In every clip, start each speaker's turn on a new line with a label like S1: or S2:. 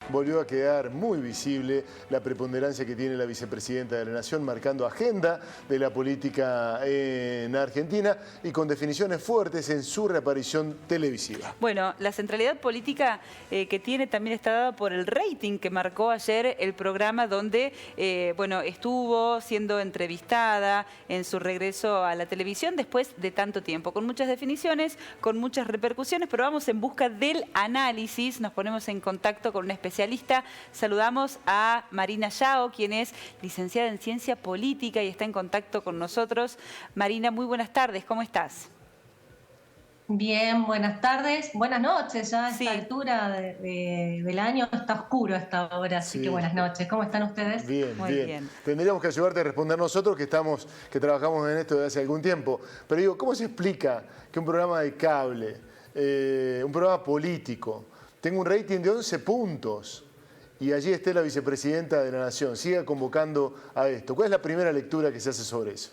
S1: volvió a quedar muy visible la preponderancia que tiene la vicepresidenta de la Nación, marcando agenda de la política en Argentina y con definiciones fuertes en su reaparición televisiva.
S2: Bueno, la centralidad política que tiene también está dada por el rating que marcó ayer el programa donde bueno, estuvo siendo entrevistada en su regreso a la televisión después de tanto tiempo, con muchas definiciones, con muchas repercusiones, pero vamos en busca del análisis. Nos ponemos en contacto con una especialista. Saludamos a Marina Yao, quien es licenciada en Ciencia Política y está en contacto con nosotros. Marina, muy buenas tardes, ¿cómo estás?
S3: Bien, buenas tardes, buenas noches, ya a esta altura del año está oscuro a esta hora, así que buenas noches. ¿Cómo están ustedes?
S1: Bien, muy bien. Tendríamos que ayudarte a responder nosotros que trabajamos en esto desde hace algún tiempo. Pero digo, ¿cómo se explica que un programa de cable, un programa político, tenga un rating de 11 puntos y allí esté la vicepresidenta de la Nación, siga convocando a esto? ¿Cuál es la primera lectura que se hace sobre eso?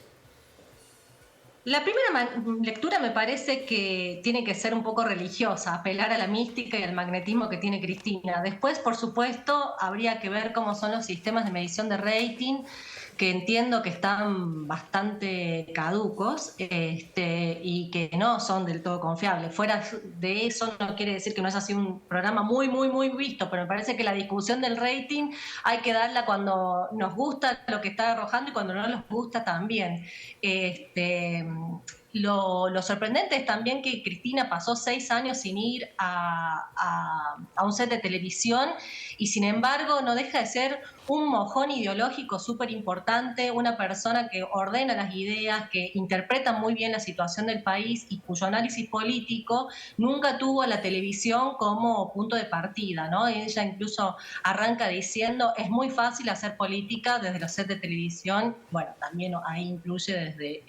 S3: La primera lectura me parece que tiene que ser un poco religiosa, apelar a la mística y al magnetismo que tiene Cristina. Después, por supuesto, habría que ver cómo son los sistemas de medición de rating, que entiendo que están bastante caducos y que no son del todo confiables. Fuera de eso no quiere decir que no es así un programa muy visto, pero me parece que la discusión del rating hay que darla cuando nos gusta lo que está arrojando y cuando no nos gusta también. Lo sorprendente es también que Cristina pasó 6 años sin ir a un set de televisión y sin embargo no deja de ser un mojón ideológico súper importante, una persona que ordena las ideas, que interpreta muy bien la situación del país y cuyo análisis político nunca tuvo a la televisión como punto de partida, ¿no? Ella incluso arranca diciendo, es muy fácil hacer política desde los sets de televisión, bueno, también ahí incluye desde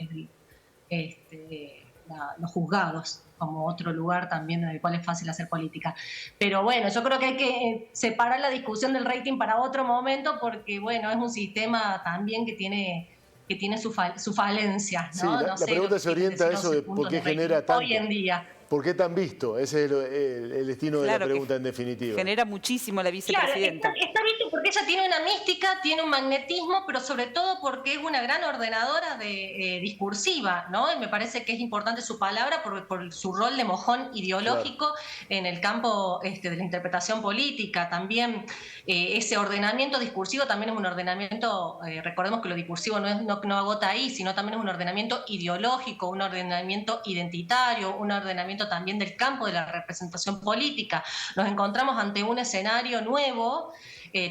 S3: los juzgados como otro lugar también en el cual es fácil hacer política. Pero bueno, yo creo que hay que separar la discusión del rating para otro momento porque bueno, es un sistema también que tiene sus falencias, ¿no?
S1: Sí, la pregunta se orienta a eso de por qué genera tanto.
S3: Hoy en día.
S1: ¿Por qué tan visto? Ese es el destino de la pregunta en definitiva.
S2: Genera muchísimo la vicepresidenta.
S3: Claro, está visto porque ella tiene una mística, tiene un magnetismo, pero sobre todo porque es una gran ordenadora discursiva, ¿no? Y me parece que es importante su palabra por su rol de mojón ideológico en el campo de la interpretación política. También ese ordenamiento discursivo también es un ordenamiento, recordemos que lo discursivo no agota ahí, sino también es un ordenamiento ideológico, un ordenamiento identitario, un ordenamiento también del campo de la representación política. Nos encontramos ante un escenario nuevo,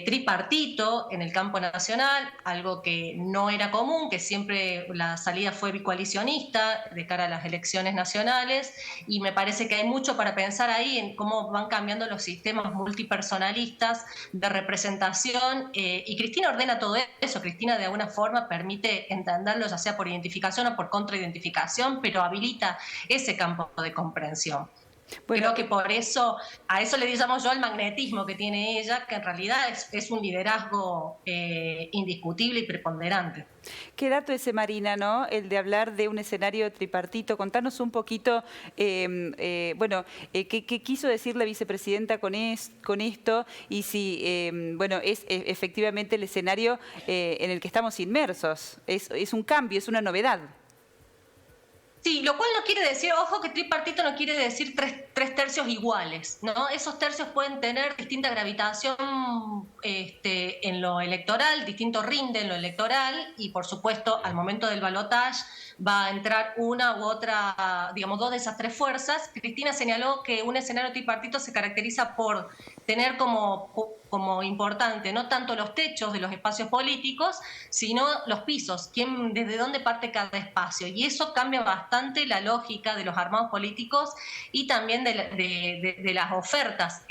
S3: tripartito en el campo nacional, algo que no era común, que siempre la salida fue bicoalicionista de cara a las elecciones nacionales, y me parece que hay mucho para pensar ahí en cómo van cambiando los sistemas multipersonalistas de representación, y Cristina ordena todo eso. Cristina de alguna forma permite entenderlo, ya sea por identificación o por contraidentificación, pero habilita ese campo de comprensión. Bueno, creo que por eso, a eso le llamo yo el magnetismo que tiene ella, que en realidad es un liderazgo indiscutible y preponderante.
S2: Qué dato ese, Marina, ¿no? El de hablar de un escenario tripartito. Contanos un poquito, qué quiso decir la vicepresidenta con esto y si, es efectivamente el escenario en el que estamos inmersos. Es un cambio, es una novedad.
S3: Sí, lo cual no quiere decir, ojo, que tripartito no quiere decir tres tercios iguales, ¿no? Esos tercios pueden tener distinta gravitación en lo electoral, distinto rinde en lo electoral y, por supuesto, al momento del balotaje va a entrar una u otra, digamos, dos de esas tres fuerzas. Cristina señaló que un escenario tripartito se caracteriza por tener como importante no tanto los techos de los espacios políticos, sino los pisos, desde dónde parte cada espacio. Y eso cambia bastante la lógica de los armados políticos y también de las ofertas.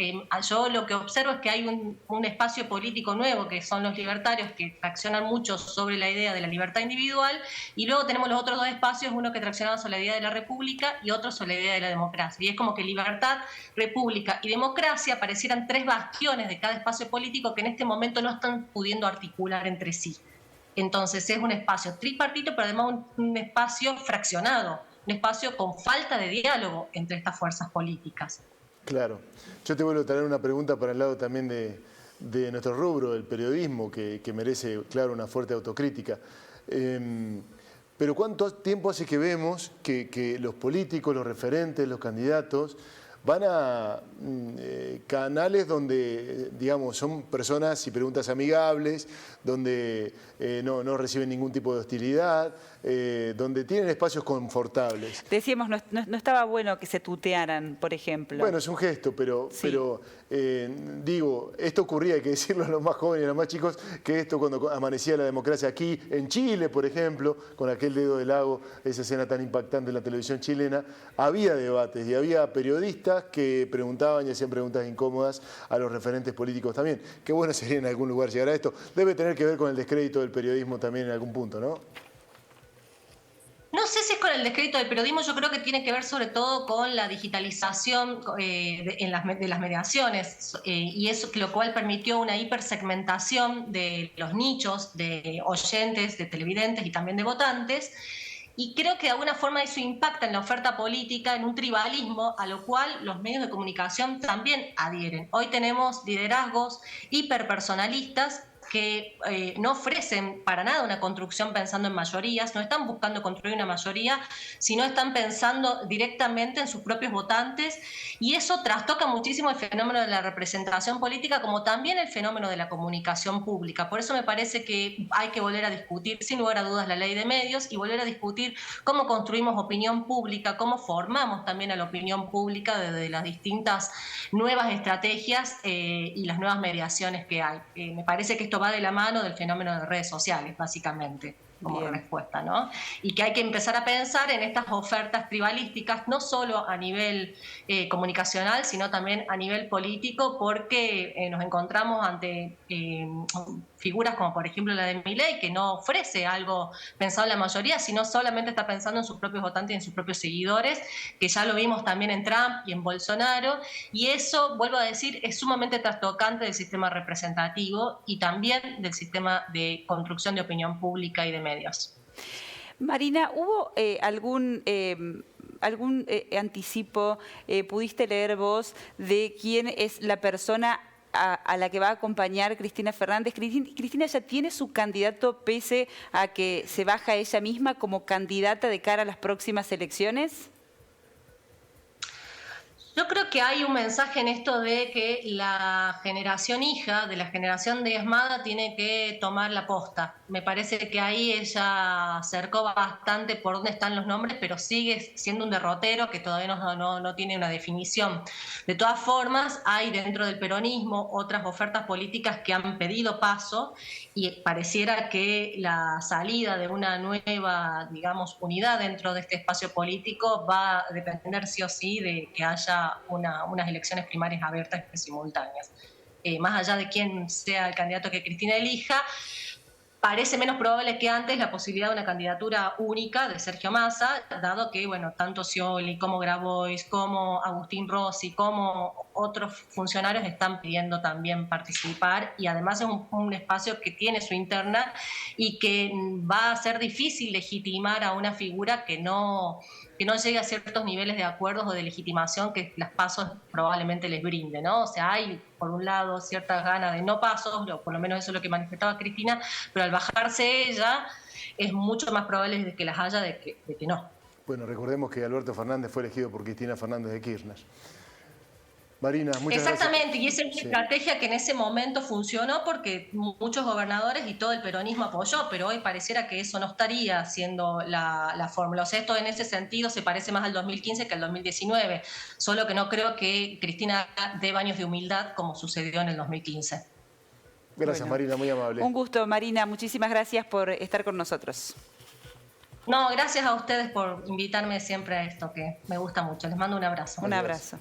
S3: Yo lo que observo es que hay un espacio político nuevo, que son los libertarios, que traccionan mucho sobre la idea de la libertad individual, y luego tenemos los otros dos espacios, uno que traccionaba sobre la idea de la república y otro sobre la idea de la democracia. Y es como que libertad, república y democracia parecieran tres bastiones de cada espacio político que en este momento no están pudiendo articular entre sí. Entonces es un espacio tripartito, pero además un espacio fraccionado, un espacio con falta de diálogo entre estas fuerzas políticas.
S1: Claro. Yo te vuelvo a traer una pregunta para el lado también de de nuestro rubro, el periodismo, que merece, claro, una fuerte autocrítica. Pero ¿cuánto tiempo hace que vemos que los políticos, los referentes, los candidatos van a canales donde, digamos, son personas y preguntas amigables, donde no reciben ningún tipo de hostilidad, donde tienen espacios confortables?
S2: Decíamos, no estaba bueno que se tutearan, por ejemplo.
S1: Bueno, es un gesto, pero digo, esto ocurría, hay que decirlo a los más jóvenes y a los más chicos, que esto cuando amanecía la democracia aquí, en Chile, por ejemplo, con aquel dedo del lago, esa escena tan impactante en la televisión chilena, había debates y había periodistas que preguntaban y hacían preguntas incómodas a los referentes políticos también. Qué bueno sería en algún lugar llegar a esto. Debe tener que ver con el descrédito del periodismo también en algún punto, ¿no?
S3: No sé si es con el descrédito del periodismo, yo creo que tiene que ver sobre todo con la digitalización de las mediaciones y eso, lo cual permitió una hipersegmentación de los nichos de oyentes, de televidentes y también de votantes. Y creo que de alguna forma eso impacta en la oferta política, en un tribalismo a lo cual los medios de comunicación también adhieren. Hoy tenemos liderazgos hiperpersonalistas que no ofrecen para nada una construcción pensando en mayorías, no están buscando construir una mayoría, sino están pensando directamente en sus propios votantes, y eso trastoca muchísimo el fenómeno de la representación política como también el fenómeno de la comunicación pública. Por eso me parece que hay que volver a discutir sin lugar a dudas la ley de medios y volver a discutir cómo construimos opinión pública, cómo formamos también a la opinión pública desde las distintas nuevas estrategias y las nuevas mediaciones que hay. Me parece que esto va de la mano del fenómeno de redes sociales, básicamente, como respuesta, ¿no? Y que hay que empezar a pensar en estas ofertas tribalísticas, no solo a nivel comunicacional, sino también a nivel político, porque nos encontramos ante figuras como por ejemplo la de Milei, que no ofrece algo pensado en la mayoría, sino solamente está pensando en sus propios votantes y en sus propios seguidores, que ya lo vimos también en Trump y en Bolsonaro, y eso, vuelvo a decir, es sumamente trastocante del sistema representativo y también del sistema de construcción de opinión pública y de medios.
S2: Marina, ¿hubo algún anticipo, pudiste leer vos, de quién es la persona a la que va a acompañar Cristina Fernández? ¿Cristina ya tiene su candidato pese a que se baja ella misma como candidata de cara a las próximas elecciones?
S3: Yo creo que hay un mensaje en esto de que la generación hija, de la generación diezmada, tiene que tomar la posta. Me parece que ahí ella acercó bastante por dónde están los nombres, pero sigue siendo un derrotero que todavía no tiene una definición. De todas formas, hay dentro del peronismo otras ofertas políticas que han pedido paso y pareciera que la salida de una nueva, digamos, unidad dentro de este espacio político va a depender sí o sí de que haya unas elecciones primarias abiertas y simultáneas. Más allá de quién sea el candidato que Cristina elija, parece menos probable que antes la posibilidad de una candidatura única de Sergio Massa, dado que, bueno, tanto Scioli como Grabois, como Agustín Rossi, como otros funcionarios están pidiendo también participar, y además es un espacio que tiene su interna y que va a ser difícil legitimar a una figura que no llegue a ciertos niveles de acuerdos o de legitimación que las pasos probablemente les brinde, ¿no? O sea, hay por un lado ciertas ganas de no pasos, o por lo menos eso es lo que manifestaba Cristina, pero al bajarse ella es mucho más probable de que las haya de que no.
S1: Bueno, recordemos que Alberto Fernández fue elegido por Cristina Fernández de Kirchner. Marina, muchas
S3: Exactamente,
S1: gracias.
S3: y esa es una estrategia que en ese momento funcionó porque muchos gobernadores y todo el peronismo apoyó, pero hoy pareciera que eso no estaría siendo la fórmula. O sea, esto en ese sentido se parece más al 2015 que al 2019, solo que no creo que Cristina dé baños de humildad como sucedió en el 2015.
S1: Gracias, bueno, Marina, muy amable.
S2: Un gusto, Marina, muchísimas gracias por estar con nosotros.
S3: No, gracias a ustedes por invitarme siempre a esto, que me gusta mucho. Les mando un abrazo.
S2: Un abrazo.